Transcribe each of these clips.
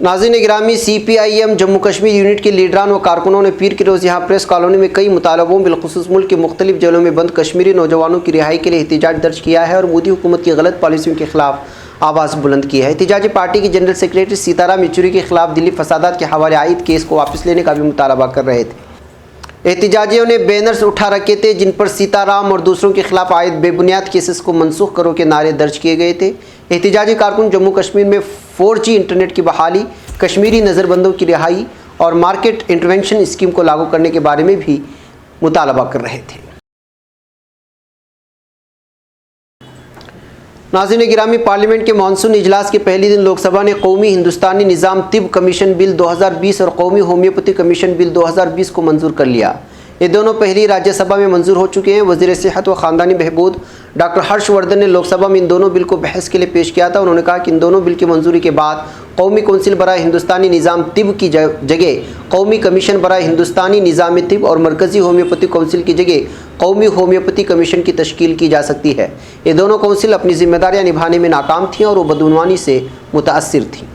नाज़रीन गिरामी, CPIM Jammu Kashmir unit के लीडरान व कारकुनों ने पीर के रोज़ यहाँ प्रेस कॉलोनी में कई मुतालबों बिलखुसूस मुल्क के मुख्तलिफ जेलों में बंद कश्मीरी नौजवानों की रिहाई के लिए एहतजाज दर्ज किया है और मोदी हुकूमत की गलत पॉलिसियों के खिलाफ आवाज़ बुलंद की है। एहतजाजी पार्टी के जनरल सेक्रेटरी सीताराम येचुरी के खिलाफ दिल्ली फसादात के हवाले आयद केस को वापस लेने का भी मुतालबा कर रहे थे। एहतजाजियों ने बैनर्स उठा रखे थे जिन पर सीताराम और दूसरों के खिलाफ आयद बेबुनियाद केसेस को मनसूख करो के नारे दर्ज किए गए थे। एहतजाजी कारकुन जम्मू कश्मीर में 4G इंटरनेट की बहाली, कश्मीरी नज़रबंदों की रिहाई और मार्केट इंटरवेंशन स्कीम को लागू करने के बारे में भी मुतालबा कर रहे थे। नाज़रीन गिरामी, पार्लियामेंट के मानसून इजलास के पहले दिन लोकसभा ने कौमी हिंदुस्तानी निज़ाम तिब कमीशन बिल 2020 और कौमी होम्योपैथी कमीशन बिल 2020 को मंजूर कर लिया। ये दोनों पहली राज्यसभा में मंजूर हो चुके हैं। वज़ीर सेहत व ख़ानदानी बहबूद डॉक्टर हर्षवर्धन ने लोकसभा में इन दोनों बिल को बहस के लिए पेश किया था। उन्होंने कहा कि इन दोनों बिल की मंजूरी के बाद कौमी कौंसिल बराए हिंदुस्तानी निज़ाम तिब की जगह कौमी कमीशन बराए हिंदुस्तानी निज़ाम तिब और मरकज़ी होम्योपैथी कौंसिल की जगह कौमी होम्योपैथी कमीशन की तश्कील की जा सकती है। ये दोनों कौंसिल अपनी जिम्मेदारियाँ निभाने में नाकाम थीं और वो बदउनवानी से मुताअस्सिर थीं।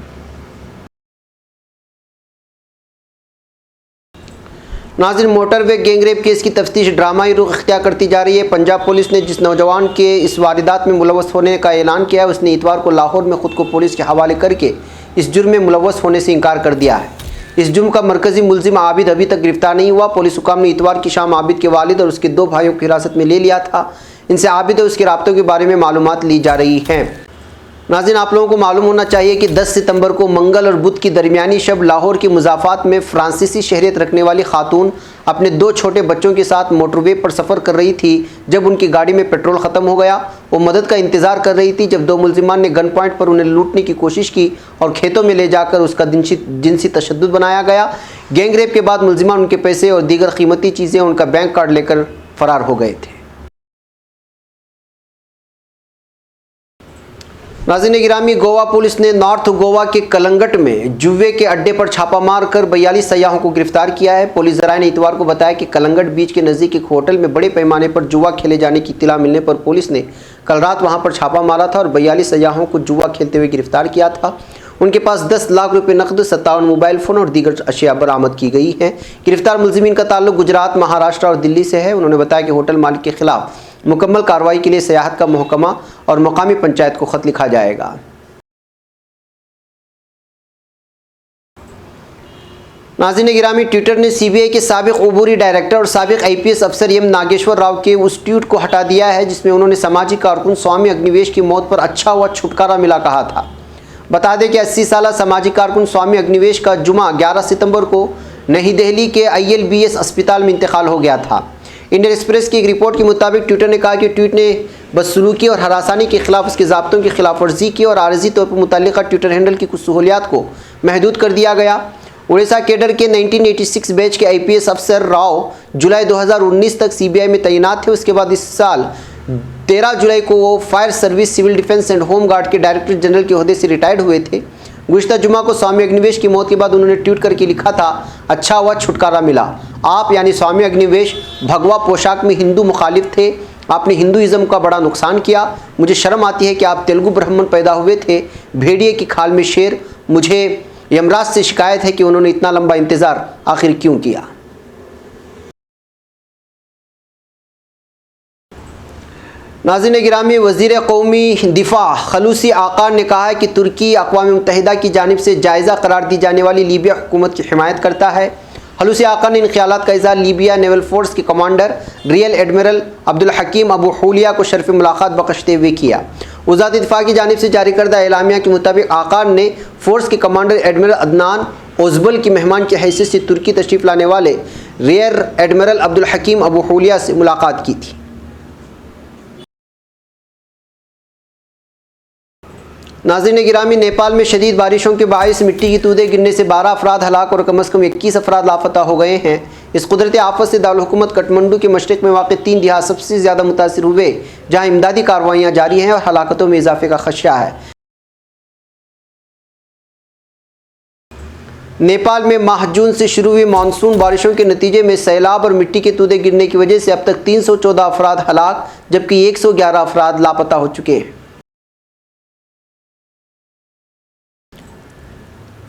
नाज़रीन, मोटरवे गैंगरेप केस की तफ्तीश ड्रामाई रुख इख्तियार करती जा रही है। पंजाब पुलिस ने जिस नौजवान के इस वारदात में मुलव्वस होने का ऐलान किया है, उसने इतवार को लाहौर में ख़ुद को पुलिस के हवाले करके इस जुर्म में मुलव्वस होने से इनकार कर दिया है। इस जुर्म का मरकज़ी मुलजिम आबिद अभी तक गिरफ्तार नहीं हुआ। पुलिस हुकाम ने इतवार की शाम आबिद के वालिद और उसके 2 भाइयों को हिरासत में ले लिया था। इनसे आबिद और उसके राब्तों के बारे में मालूमात ली जा रही हैं। नाज़रीन, आप लोगों को मालूम होना चाहिए कि 10 सितंबर को मंगल और बुध की दरमियानी शब लाहौर की मुज़ाफ़ात में फ्रांसीसी शहरियत रखने वाली खातून अपने 2 छोटे बच्चों के साथ मोटरवे पर सफ़र कर रही थी। जब उनकी गाड़ी में पेट्रोल ख़त्म हो गया, वो मदद का इंतज़ार कर रही थी जब 2 मुलजिमान ने गन पॉइंट पर उन्हें लूटने की कोशिश की और खेतों में ले जाकर उसका जिनसी तशद्दुद बनाया गया। गैंगरेप के बाद मुलजिमान उनके पैसे और दीगर कीमती चीज़ें, उनका बैंक कार्ड लेकर फ़रार हो गए थे। नाज़रीन गिरामी, गोवा पुलिस ने नॉर्थ गोवा के कलंगट में जुए के अड्डे पर छापा मार कर 42 सयाहों को गिरफ्तार किया है। पुलिस ज़राए ने इतवार को बताया कि कलंगट बीच के नज़दीक एक होटल में बड़े पैमाने पर जुआ खेले जाने की इत्तला मिलने पर पुलिस ने कल रात वहां पर छापा मारा था और 42 सयाहों को जुआ खेलते हुए गिरफ्तार किया था। उनके पास 10 लाख रुपये नकद, 57 मोबाइल फ़ोन और दीगर अशिया बरामद की गई हैं। गिरफ्तार मुलजिमीन का ताल्लुक गुजरात, महाराष्ट्र और दिल्ली से है। उन्होंने बताया कि होटल मालिक के खिलाफ मुकम्मल कार्रवाई के लिए सियाहत का महकमा और मकामी पंचायत को ख़त लिखा जाएगा। नाज़रीन गिरामी, ट्विटर ने CBI के साबिक़ अबूरी डायरेक्टर और साबिक़ IPS अफसर एम नागेश्वर राव के उस ट्वीट को हटा दिया है जिसमें उन्होंने समाजी कारकुन स्वामी अग्निवेश की मौत पर अच्छा हुआ छुटकारा मिला कहा था। बता दें कि 80 साला समाजी कारकुन स्वामी अग्निवेश का जुमा 11 सितंबर को नई दिल्ली के ILBS अस्पताल में इंतकाल हो गया था। इंडियन एक्सप्रेस की एक रिपोर्ट के मुताबिक ट्विटर ने कहा कि ट्वीट ने बदसलूकी और हरासानी के खिलाफ उसके ज़ाब्तों की खिलाफ वर्जी की और आरजी तौर पर मुतल्लिक़ा ट्विटर हैंडल की कुछ सहूलियात को महदूद कर दिया गया। उड़ीसा कैडर के 1986 बैच के IPS अफसर राव जुलाई 2019 तक CBI में तैनात थे। उसके बाद इस साल 13 जुलाई को वो fire service, civil defence and home guard के डायरेक्टर जनरल के ओहदे से रिटायर्ड हुए थे। गुज़िश्ता जुमा को स्वामी अग्निवेश की मौत के बाद उन्होंने ट्वीट करके लिखा था, अच्छा हुआ छुटकारा मिला। आप यानी स्वामी अग्निवेश भगवा पोशाक में हिंदू मुखालिफ थे। आपने हिंदुइज़्म का बड़ा नुकसान किया। मुझे शर्म आती है कि आप तेलुगु ब्राह्मण पैदा हुए थे, भेड़िए की खाल में शेर। मुझे यमराज से शिकायत है कि उन्होंने इतना लंबा इंतज़ार आखिर क्यों किया। नाज़रीन गिरामी, वज़ीर कौमी दिफा खलूसी आका ने कहा है कि तुर्की अक़वाम मुत्तहिदा की जानिब से जायज़ा करार दी जाने वाली लीबिया हुकूमत की हिमायत करता है। खलूसी आका ने इन ख्यालात का इज़हार लीबिया नेवल फोर्स के कमांडर रियल एडमिरल अब्दुल हकीम अबू हुलिया को शर्फ़ मुलाकात बख्शते हुए किया। वज़ारत दिफा की जानिब से जारी करदा एलामिया के मुताबिक आका ने फोर्स के कमांडर एडमिरल अदनान ओज़बल की मेहमान की हैसियत से तुर्की तशरीफ़ लाने वाले रियर एडमिरल अब्दुल हकीम अबू हुलिया से मुलाकात की थी। नाज़रीन गिरामी, नेपाल में शदीद बारिशों के बाइस मिट्टी की तूदे गिरने से 12 अफराद हलाक और कम से कम 21 अफराद लापता हो गए हैं। इस कुदरती आफत से दारुल हुकूमत काठमांडू के मशरक़ में वाक़ 3 देहात सबसे ज़्यादा मुतासिर हुए, जहाँ इमदादी कार्रवाइयाँ जारी हैं और हलाकतों में इजाफे का खदशा है। नेपाल में माह जून से शुरू हुई मानसून बारिशों के नतीजे में सैलाब और मिट्टी के तूदे गिरने की वजह से अब तक 314 अफराद हलाक जबकि 111 अफराद लापता हो चुके हैं।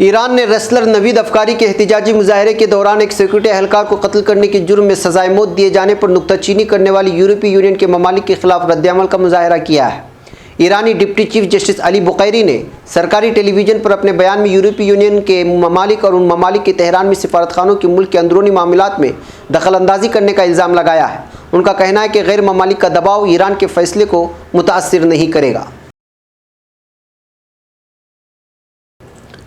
ईरान ने रेसलर नवीद अफकारी के एहतिजाजी मुजाहरे के दौरान एक सिक्योरिटी एहलकार को कत्ल करने के जुर्म में सजाए मौत दिए जाने पर नुक्ताचीनी करने वाली यूरोपीय यूनियन के ममालिक के खिलाफ रद्दअमल का मुजाहरा किया है। ईरानी डिप्टी चीफ जस्टिस अली बुखैरी ने सरकारी टेलीविज़न पर अपने बयान में यूरोपीय यूनियन के ममालिक और उन ममालिक के तेहरान में सिफारतखानों के मुल्क के अंदरूनी मामलात में दखलंदाजी करने का इल्ज़ाम लगाया है। उनका कहना है कि गैर ममालिक का दबाव ईरान के फैसले को मुतासिर नहीं करेगा।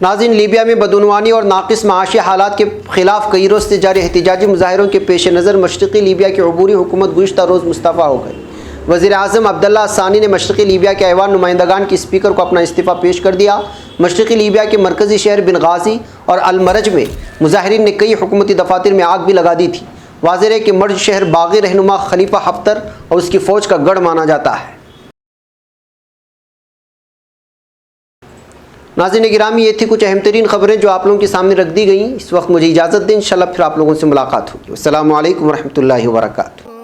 नाज़रीन, लीबिया में बदउनवानी और नाक़िस माशी हालात के खिलाफ कई रोज़ से जारी एहतिजाजी मुजाहरों के पेश नज़र मशरक़ी लीबिया की अबूरी हुकूमत गुज़िश्ता रोज़ मुस्तफ़ा हो गई। वज़ीर आज़म अब्दुल्ला अस्सानी ने मशरक़ी लीबिया के ऐवान नुमाइंदगान के स्पीकर को अपना इस्तीफ़ा पेश कर दिया। मशरक़ी लीबिया के मरकज़ी शहर बिनगाज़ी और अलमरज में मुजाहिरीन ने कई हुकूमती दफातर में आग भी लगा दी थी। वाज़ेह है कि मर्ज शहर बागी रहनुमा खलीफा हफ्तर और उसकी फ़ौज का गढ़ माना जाता है। नाज़रीन गिरामी, ये थी कुछ अहम तरीन खबरें जो आप लोगों के सामने रख दी गई। इस वक्त मुझे इजाज़त दें, इंशाल्लाह फिर आप लोगों से मुलाकात होगी। अस्सलामु अलैकुम वरहमतुल्लाहि वबरकातुहू।